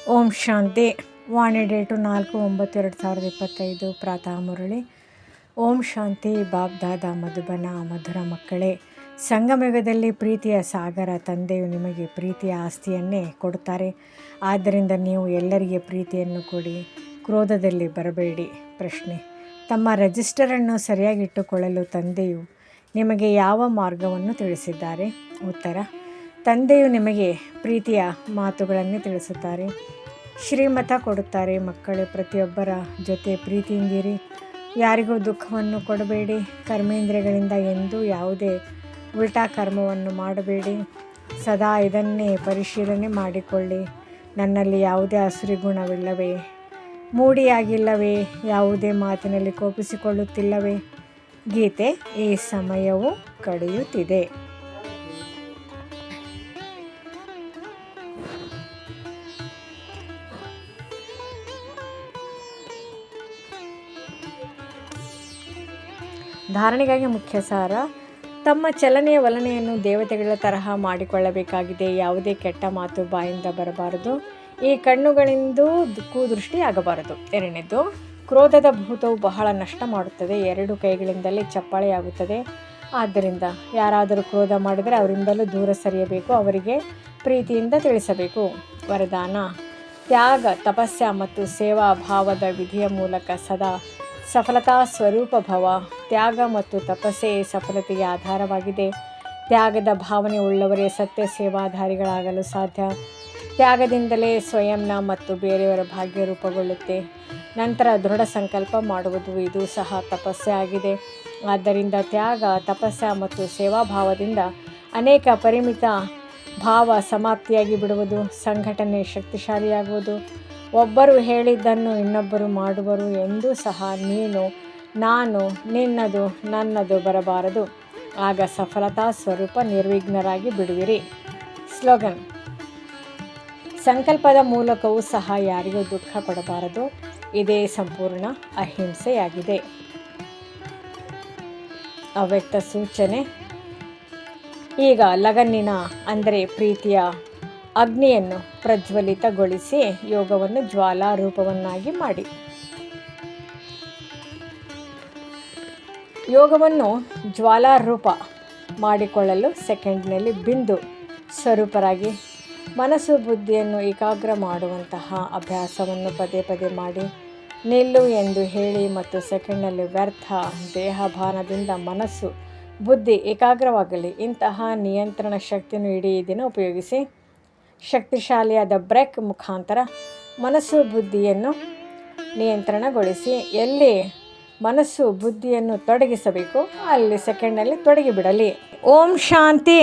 ಓಂ ಶಾಂತಿ. ವಾಣಿ date 4/9/2025 ಪ್ರಾತಃ ಮುರಳಿ. ಓಂ ಶಾಂತಿ. ಬಾಬ್ದಾದ ಮಧುಬನ. ಮಧುರ ಮಕ್ಕಳೇ, ಸಂಗಮಯುಗದಲ್ಲಿ ಪ್ರೀತಿಯ ಸಾಗರ ತಂದೆಯು ನಿಮಗೆ ಪ್ರೀತಿಯ ಆಸ್ತಿಯನ್ನೇ ಕೊಡುತ್ತಾರೆ. ಆದ್ದರಿಂದ ನೀವು ಎಲ್ಲರಿಗೆ ಪ್ರೀತಿಯನ್ನು ಕೊಡಿ, ಕ್ರೋಧದಲ್ಲಿ ಬರಬೇಡಿ. ಪ್ರಶ್ನೆ: ತಮ್ಮ ರಿಜಿಸ್ಟರನ್ನು ಸರಿಯಾಗಿಟ್ಟುಕೊಳ್ಳಲು ತಂದೆಯು ನಿಮಗೆ ಯಾವ ಮಾರ್ಗವನ್ನು ತಿಳಿಸಿದ್ದಾರೆ? ಉತ್ತರ: ತಂದೆಯು ನಿಮಗೆ ಪ್ರೀತಿಯ ಮಾತುಗಳನ್ನು ತಿಳಿಸುತ್ತಾರೆ, ಶ್ರೀಮತ ಕೊಡುತ್ತಾರೆ. ಮಕ್ಕಳೇ, ಪ್ರತಿಯೊಬ್ಬರ ಜೊತೆ ಪ್ರೀತಿಯಿಂದಿರಿ, ಯಾರಿಗೂ ದುಃಖವನ್ನು ಕೊಡಬೇಡಿ. ಕರ್ಮೇಂದ್ರಿಯಗಳಿಂದ ಎಂದೂ ಯಾವುದೇ ಉಲ್ಟಾ ಕರ್ಮವನ್ನು ಮಾಡಬೇಡಿ. ಸದಾ ಇದನ್ನೇ ಪರಿಶೀಲನೆ ಮಾಡಿಕೊಳ್ಳಿ, ನನ್ನಲ್ಲಿ ಯಾವುದೇ ಅಸುರಿ ಗುಣವಿಲ್ಲವೇ, ಮೂಡಿಯಾಗಿಲ್ಲವೇ, ಯಾವುದೇ ಮಾತಿನಲ್ಲಿ ಕೋಪಿಸಿಕೊಳ್ಳುತ್ತಿಲ್ಲವೇ. ಗೀತೆ. ಈ ಸಮಯವು ಕಳೆಯುತ್ತಿದೆ. ಧಾರಣೆಗಾಗಿ ಮುಖ್ಯ ಸಾರ: ತಮ್ಮ ಚಲನೆಯ ವಲನೆಯನ್ನು ದೇವತೆಗಳ ತರಹ ಮಾಡಿಕೊಳ್ಳಬೇಕಾಗಿದೆ. ಯಾವುದೇ ಕೆಟ್ಟ ಮಾತು ಬಾಯಿಂದ ಬರಬಾರದು. ಈ ಕಣ್ಣುಗಳಿಂದ ಕುದೃಷ್ಟಿ ಆಗಬಾರದು. ಎರಡನೇದು, ಕ್ರೋಧದ ಭೂತವು ಬಹಳ ನಷ್ಟ ಮಾಡುತ್ತದೆ. 2 ಕೈಗಳಿಂದಲೇ ಚಪ್ಪಾಳೆಯಾಗುತ್ತದೆ. ಆದ್ದರಿಂದ ಯಾರಾದರೂ ಕ್ರೋಧ ಮಾಡಿದರೆ ಅವರಿಂದಲೂ ದೂರ ಸರಿಯಬೇಕು, ಅವರಿಗೆ ಪ್ರೀತಿಯಿಂದ ತಿಳಿಸಬೇಕು. ವರದಾನ: ತ್ಯಾಗ, ತಪಸ್ಯ ಮತ್ತು ಸೇವಾ ಭಾವದ ವಿಧಿಯ ಮೂಲಕ ಸದಾ ಸಫಲತಾ ಸ್ವರೂಪ ಭವ. ತ್ಯಾಗ ಮತ್ತು ತಪಸ್ಸೆ ಸಫಲತೆಗೆ ಆಧಾರವಾಗಿದೆ. ತ್ಯಾಗದ ಭಾವನೆ ಉಳ್ಳವರೇ ಸತ್ಯ ಸೇವಾಧಾರಿಗಳಾಗಲು ಸಾಧ್ಯ. ತ್ಯಾಗದಿಂದಲೇ ಸ್ವಯಂನ ಮತ್ತು ಬೇರೆಯವರ ಭಾಗ್ಯ ರೂಪುಗೊಳ್ಳುತ್ತೆ. ನಂತರ ದೃಢ ಸಂಕಲ್ಪ ಮಾಡುವುದು, ಇದು ಸಹ ತಪಸ್ಸೆ ಆಗಿದೆ. ಆದ್ದರಿಂದ ತ್ಯಾಗ, ತಪಸ್ಯ ಮತ್ತು ಸೇವಾಭಾವದಿಂದ ಅನೇಕ ಪರಿಮಿತ ಭಾವ ಸಮಾಪ್ತಿಯಾಗಿ ಬಿಡುವುದು. ಸಂಘಟನೆ ಶಕ್ತಿಶಾಲಿಯಾಗುವುದು. ಒಬ್ಬರು ಹೇಳಿದ್ದನ್ನು ಇನ್ನೊಬ್ಬರು ಮಾಡುವರು ಎಂದೂ ಸಹ ನೀನು, ನಾನು, ನಿನ್ನದು, ನನ್ನದು ಬರಬಾರದು. ಆಗ ಸಫಲತಾ ಸ್ವರೂಪ ನಿರ್ವಿಘ್ನರಾಗಿ ಬಿಡುವಿರಿ. ಸ್ಲೋಗನ್: ಸಂಕಲ್ಪದ ಮೂಲಕವೂ ಸಹ ಯಾರಿಗೂ ದುಃಖ ಕೊಡಬಾರದು. ಇದೇ ಸಂಪೂರ್ಣ ಅಹಿಂಸೆಯಾಗಿದೆ. ಅವ್ಯಕ್ತ ಸೂಚನೆ: ಈಗ ಲಗನ್ನಿನ ಅಂದರೆ ಪ್ರೀತಿಯ ಅಗ್ನಿಯನ್ನು ಪ್ರಜ್ವಲಿತಗೊಳಿಸಿ ಯೋಗವನ್ನು ಜ್ವಾಲಾ ರೂಪವನ್ನಾಗಿ ಮಾಡಿ. ಯೋಗವನ್ನು ಜ್ವಾಲಾರೂಪ ಮಾಡಿಕೊಳ್ಳಲು ಸೆಕೆಂಡ್ನಲ್ಲಿ ಬಿಂದು ಸ್ವರೂಪರಾಗಿ ಮನಸ್ಸು ಬುದ್ಧಿಯನ್ನು ಏಕಾಗ್ರ ಮಾಡುವಂತಹ ಅಭ್ಯಾಸವನ್ನು ಪದೇ ಪದೇ ಮಾಡಿ. ನಿಲ್ಲು ಎಂದು ಹೇಳಿ ಮತ್ತು ಸೆಕೆಂಡ್ನಲ್ಲಿ ವ್ಯರ್ಥ ದೇಹಭಾನದಿಂದ ಮನಸ್ಸು ಬುದ್ಧಿ ಏಕಾಗ್ರವಾಗಲಿ. ಇಂತಹ ನಿಯಂತ್ರಣ ಶಕ್ತಿಯನ್ನು ಇಡೀ ದಿನ ಉಪಯೋಗಿಸಿ. ಶಕ್ತಿಶಾಲಿಯಾದ ಬ್ರೇಕ್ ಮುಖಾಂತರ ಮನಸ್ಸು ಬುದ್ಧಿಯನ್ನು ನಿಯಂತ್ರಣಗೊಳಿಸಿ. ಎಲ್ಲಿ ಮನಸ್ಸು ಬುದ್ಧಿಯನ್ನು ತೊಡಗಿಸಬೇಕು ಅಲ್ಲಿ ಸೆಕೆಂಡ್ನಲ್ಲಿ ತೊಡಗಿಬಿಡಲಿ. ಓಂ ಶಾಂತಿ.